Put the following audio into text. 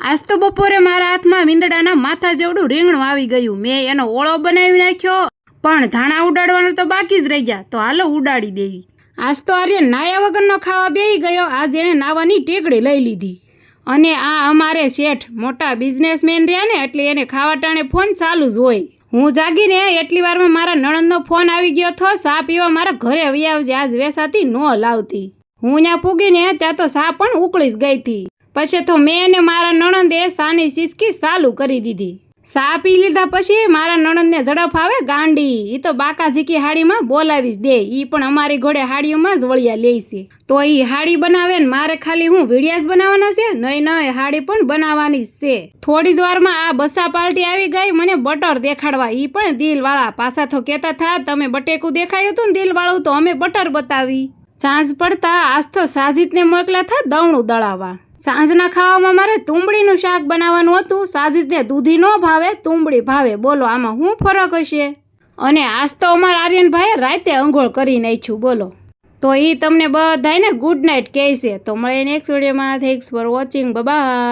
આજ તો બપોરે મારા હાથમાં મીંદડાના માથા જેવડું રીંગણું આવી ગયું. મેં એનો ઓળો બનાવી નાખ્યો, પણ ધાણા ઉડાડવાનું તો બાકી જ રહી ગયા. તો હાલો ઉડાડી દેવી. આજ તો આર્યન નાયા વગરનો ખાવા બેહી ગયો. આજ એને નાવાની ટેકડી લઈ લીધી. અને આ અમારે શેઠ મોટા બિઝનેસમેન રહ્યા ને, એટલે એને ખાવા ટાણે ફોન ચાલુ જ હોય. હું જાગીને એટલી વારમાં મારા નણંદનો ફોન આવી ગયો થો, સા પીવા મારા ઘરે આવી આવજે, આજ વેસાતી ન લાવતી. હું ત્યાં પૂગીને ત્યાં તો સા પણ ઉકળી જ ગઈ હતી. પછી તો મેં અને મારા નણંદે સાની સિસકી ચાલુ કરી દીધી. સા પી લીધા પછી મારા નણંદને ઝડપ આવે ગાંડી. એ તો બાકાજીકી હાડીમાં બોલાવી જ દે. એ પણ અમારી ઘોડે હાડીઓમાં જ વળિયા લે છે. તો એ હાડી બનાવે ને મારે ખાલી હું વિડિયા જ બનાવવાના છે? નહીં હાડી પણ બનાવવાની જ છે. થોડી જ વારમાં આ બસા પાલટી આવી ગઈ મને બટર દેખાડવા. એ પણ દિલવાળા. પાછા તો કહેતા થા તમે બટેકું દેખાડ્યું હતું ને દિલવાળું, તો અમે બટર બતાવી. સાંજ પડતા આજ તો સાજીદને મોકલા થા દવણું દળાવવા. સાંજના ખાવામાં મારે તુંબડીનું શાક બનાવવાનું હતું. સાજીદને દૂધી ન ભાવે, તુંબડી ભાવે. બોલો આમાં શું ફરક હશે? અને આજ તો અમારા આર્યનભાઈએ રાતે અંઘોળ કરી નાખ્યું. બોલો. તો એ તમને બધાને ગુડ નાઇટ કહે છે. તો મળે નેક્સ્ટ વિડીયોમાં. Thanks for watching. બાય.